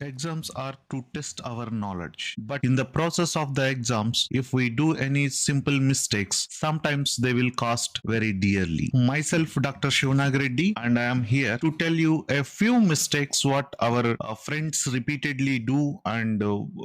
Exams are to test our knowledge. But in the process of the exams, if we do any simple mistakes, sometimes they will cost very dearly. Myself, Dr. Shivnag Reddy, and I am here to tell you a few mistakes what our friends repeatedly do and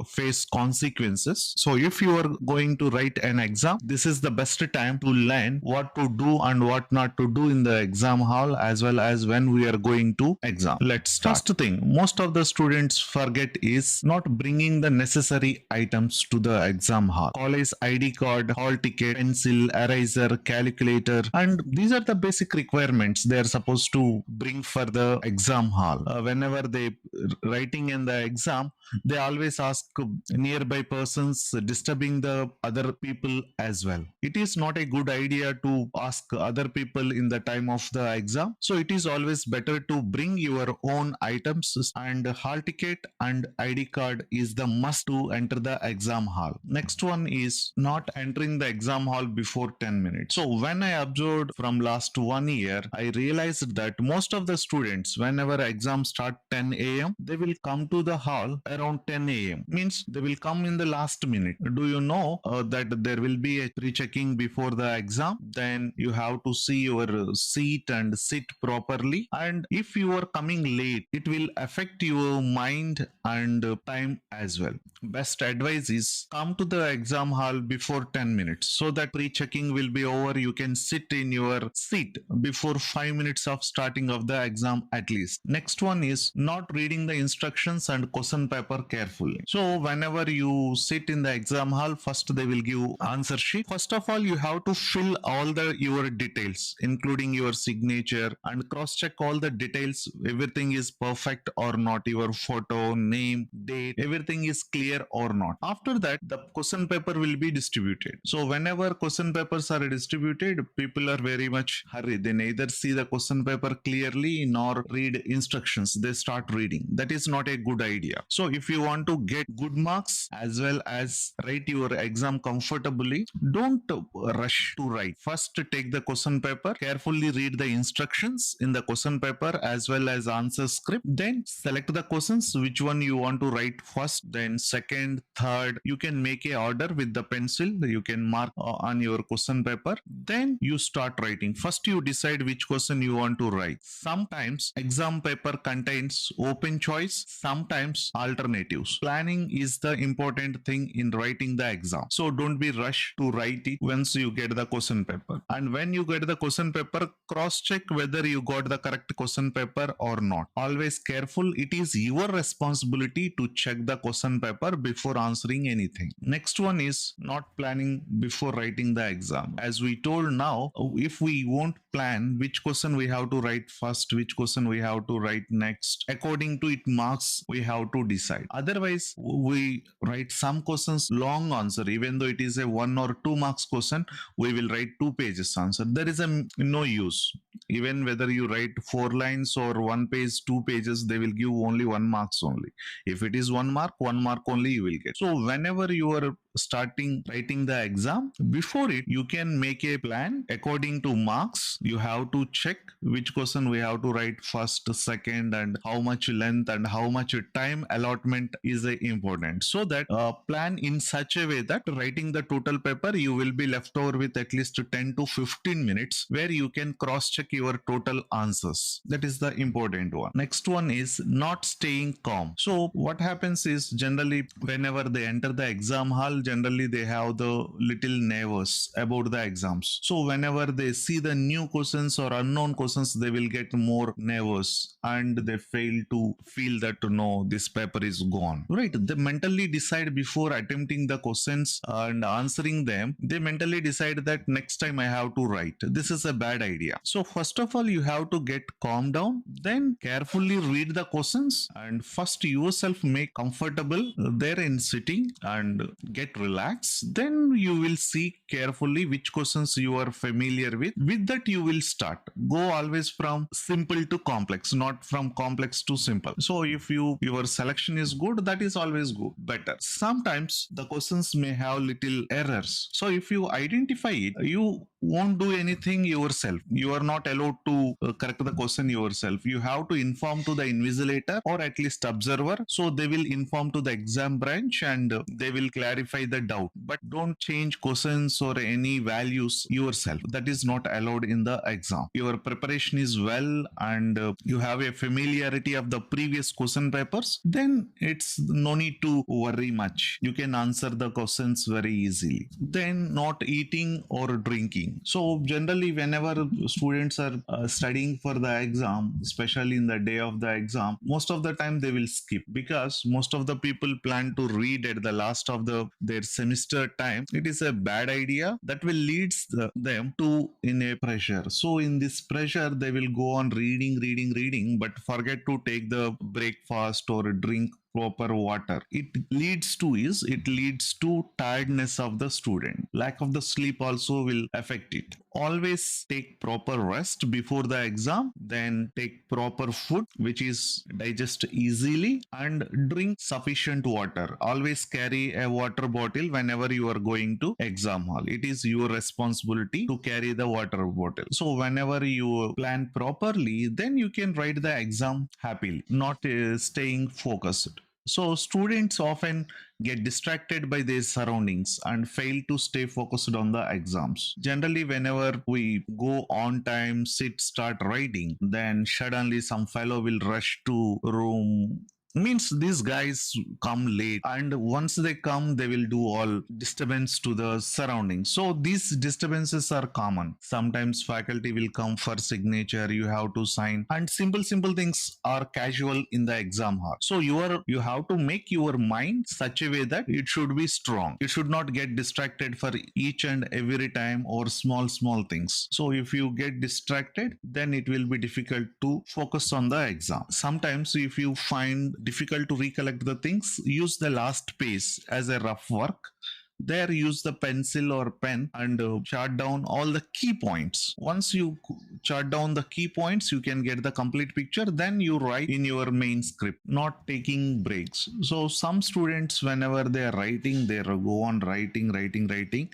face consequences. So if you are going to write an exam, this is the best time to learn what to do and what not to do in the exam hall as well as when we are going to exam. Let's start. First thing, most of the students forget is not bringing the necessary items to the exam hall. College ID card, hall ticket, pencil, eraser, calculator, and these are the basic requirements they are supposed to bring for the exam hall. Whenever they writing in the exam, they always ask nearby persons disturbing the other people as well. It is not a good idea to ask other people in the time of the exam. So it is always better to bring your own items, and hall ticket and ID card is the must to enter the exam hall. Next one is not entering the exam hall before 10 minutes. So when I observed from last 1 year, I realized that most of the students, whenever exams start 10 a.m., they will come to the hall around 10 a.m. Means they will come in the last minute. Do you know that there will be a pre-checking before the exam? Then you have to see your seat and sit properly. And if you are coming late, it will affect your mind and time as well. Best advice is come to the exam hall before 10 minutes so that pre-checking will be over. You can sit in your seat before 5 minutes of starting of the exam at least. Next one is not reading the instructions and question paper carefully. So whenever you sit in the exam hall, first they will give answer sheet. First of all, you have to fill all the your details, including your signature, and cross check all the details. Everything is perfect or not. Your photo, name, date, everything is clear or not. After that, the question paper will be distributed. So whenever question papers are distributed, people are very much hurried. They neither see the question paper clearly nor read instructions. They start reading. That is not a good idea. So if you want to get good marks as well as write your exam comfortably, don't rush to write. First, take the question paper, carefully read the instructions in the question paper as well as answer script. Then select the questions which one you want to write first, then second, third. You can make a order with the pencil. You can mark on your question paper. Then you start writing. First, you decide which question you want to write. Sometimes exam paper contains open choice, sometimes alternatives. Planning is the important thing in writing the exam. So don't be rushed to write it once you get the question paper. And when you get the question paper, cross check whether you got the correct question paper or not. Always careful. It is your responsibility to check the question paper before answering anything. Next one is not planning before writing the exam. As we told now, if we won't plan which question we have to write first, which question we have to write next, according to it marks we have to decide. Otherwise, we write some questions long answer, even though it is a 1 or 2 marks question, we will write 2 pages answer. There is no use. Even whether you write 4 lines or 1 page, 2 pages, they will give only 1 marks only. If it is 1 mark, 1 mark only you will get. So whenever you are starting writing the exam, before it you can make a plan according to marks. You have to check which question we have to write first, second, and how much length and how much time allotment is important, so that plan in such a way that writing the total paper you will be left over with at least 10 to 15 minutes where you can cross check your total answers. That is the important one. Next one is not staying calm. So what happens is, generally whenever they enter the exam hall, generally they have the little nervous about the exams. So whenever they see the new questions or unknown questions, they will get more nervous and they fail to feel that no, this paper is gone. Right? They mentally decide before attempting the questions and answering them. They mentally decide that next time I have to write. This is a bad idea. So first of all, you have to get calm down. Then carefully read the questions and first yourself make comfortable there in sitting and get get relaxed, then you will see carefully which questions you are familiar with. With that, you will start. Go always from simple to complex, not from complex to simple. So if your selection is good, that is always good, better. Sometimes the questions may have little errors. So if you identify it, you won't do anything yourself. You are not allowed to correct the question yourself. You have to inform to the invigilator or at least observer. So they will inform to the exam branch and they will clarify the doubt. But don't change questions or any values yourself. That is not allowed in the exam. Your preparation is well and you have a familiarity of the previous question papers, then it's no need to worry much. You can answer the questions very easily. Then not eating or drinking. So generally whenever students are studying for the exam, especially in the day of the exam, most of the time they will skip because most of the people plan to read at the last of their semester time. It is a bad idea that will leads them to in a pressure. So in this pressure they will go on reading but forget to take the breakfast or drink proper water. It leads to tiredness of the student. Lack of the sleep also will affect it. Always take proper rest before the exam, then take proper food which is digest easily, and drink sufficient water. Always carry a water bottle whenever you are going to exam hall. It is your responsibility to carry the water bottle. So whenever you plan properly, then you can write the exam happily, not staying focused. So students often get distracted by their surroundings and fail to stay focused on the exams. Generally, whenever we go on time, start writing, then suddenly some fellow will rush to room. Means these guys come late, and once they come they will do all disturbance to the surroundings. So these disturbances are common. Sometimes faculty will come for signature, you have to sign, and simple things are casual in the exam hall. So you have to make your mind such a way that it should be strong. You should not get distracted for each and every time or small things. So if you get distracted, then it will be difficult to focus on the exam. Sometimes if you find difficult to recollect the things, use the last page as a rough work. There use the pencil or pen and chart down all the key points. Once you chart down the key points, you can get the complete picture. Then you write in your main script, not taking breaks. So some students, whenever they are writing, they go on writing,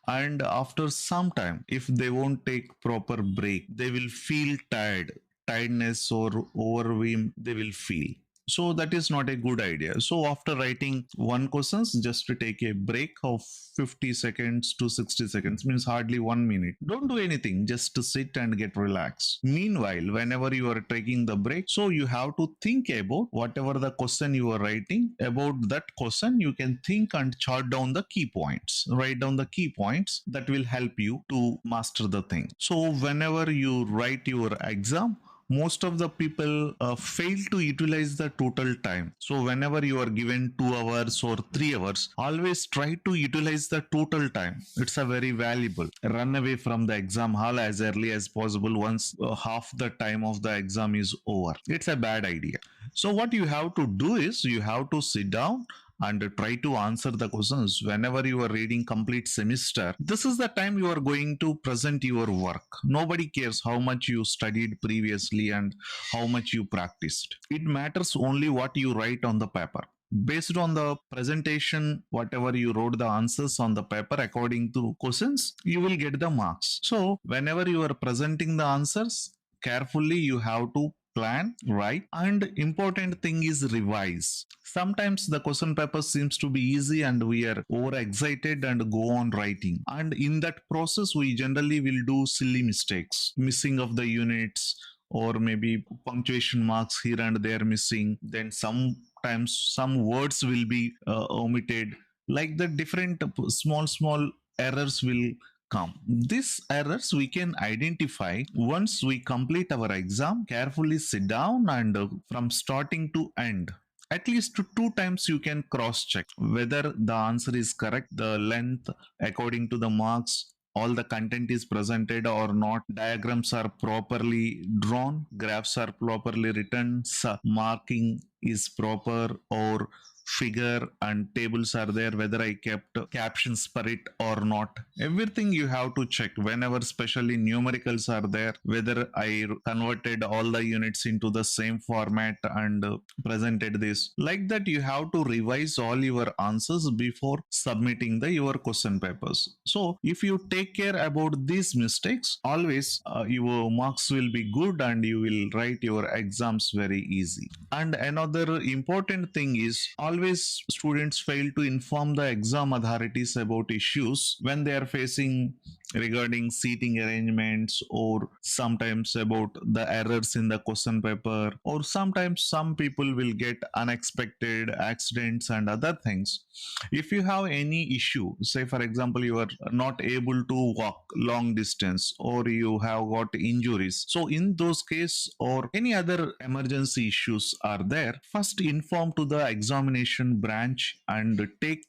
and after some time, if they won't take proper break, they will feel tiredness or overwhelmed they will feel. So that is not a good idea. So after writing one questions, just to take a break of 50 seconds to 60 seconds, means hardly 1 minute. Don't do anything, just to sit and get relaxed. Meanwhile, whenever you are taking the break, so you have to think about whatever the question you are writing. About that question, you can think and chart down the key points. Write down the key points that will help you to master the thing. So whenever you write your exam, most of the people fail to utilize the total time. So whenever you are given 2 hours or 3 hours, always try to utilize the total time. It's a very valuable. Run away from the exam hall as early as possible once half the time of the exam is over. It's a bad idea. So what you have to do is you have to sit down and try to answer the questions. Whenever you are reading complete semester, this is the time you are going to present your work. Nobody cares how much you studied previously and how much you practiced. It matters only what you write on the paper. Based on the presentation, whatever you wrote the answers on the paper according to questions, you will get the marks. So whenever you are presenting the answers, carefully you have to plan, write, and important thing is revise. Sometimes the question paper seems to be easy and we are overexcited and go on writing. And in that process, we generally will do silly mistakes, missing of the units, or maybe punctuation marks here and there missing. Then sometimes some words will be omitted. Like the different small errors will come. These errors we can identify once we complete our exam. Carefully sit down and from starting to end, at least 2 times you can cross check whether the answer is correct, the length according to the marks, all the content is presented or not, diagrams are properly drawn, graphs are properly written, marking is proper, or figure and tables are there, whether I kept captions per it or not. Everything you have to check whenever, especially numericals are there, whether I converted all the units into the same format and presented this. Like that, you have to revise all your answers before submitting your question papers. So if you take care about these mistakes, always your marks will be good and you will write your exams very easy. And another important thing is, always students fail to inform the exam authorities about issues when they are facing regarding seating arrangements, or sometimes about the errors in the question paper, or sometimes some people will get unexpected accidents and other things. If you have any issue, say for example you are not able to walk long distance, or you have got injuries, so in those case or any other emergency issues are there, first inform to the examination branch and take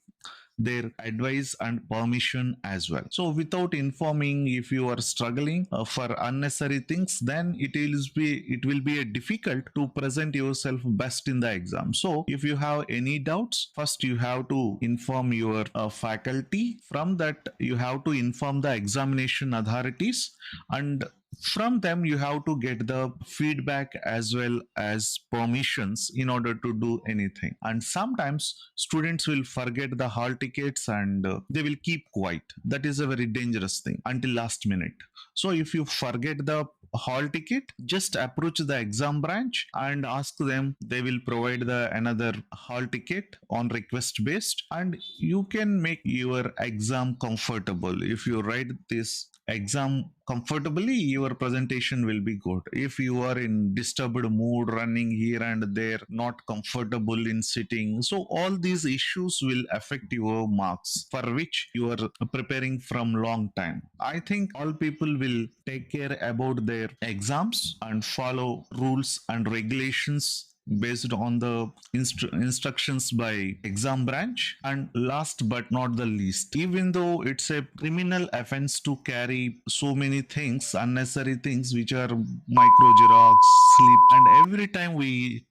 their advice and permission as well. So without informing, if you are struggling for unnecessary things, then it will be a difficult to present yourself best in the exam. So if you have any doubts, first you have to inform your faculty. From that, you have to inform the examination authorities, and from them you have to get the feedback as well as permissions in order to do anything. And sometimes students will forget the hall tickets and they will keep quiet. That is a very dangerous thing until last minute. So if you forget the hall ticket, just approach the exam branch and ask them. They will provide the another hall ticket on request based, and you can make your exam comfortable. If you write this exam comfortably, your presentation will be good. If you are in disturbed mood, running here and there, not comfortable in sitting, so all these issues will affect your marks, for which you are preparing from long time. I think all people will take care about their exams and follow rules and regulations based on the instructions by exam branch. And last but not the least, even though it's a criminal offense to carry so many things, unnecessary things, which are micro xerox, sleep, and every time we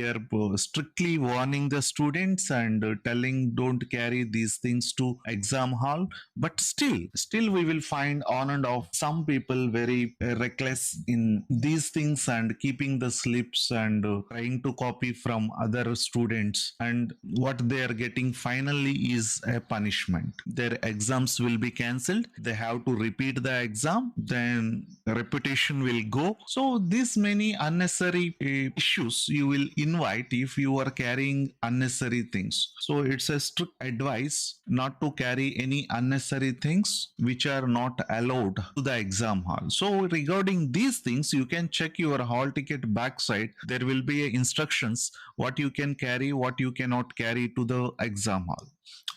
are strictly warning the students and telling don't carry these things to exam hall, but still we will find on and off some people very reckless in these things and keeping the slips and trying to copy from other students, and what they are getting finally is a punishment. Their exams will be cancelled, they have to repeat the exam, then reputation will go. So these many unnecessary issues you will invite if you are carrying unnecessary things. So it's a strict advice not to carry any unnecessary things which are not allowed to the exam hall. So regarding these things, you can check your hall ticket backside. There will be instructions what you can carry, what you cannot carry to the exam hall.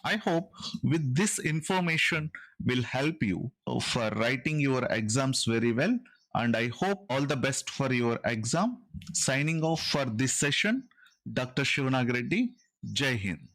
I hope with this information will help you for writing your exams very well, and I hope all the best for your exam. Signing off for this session, Dr. Shivanag Reddy. Jai Hind.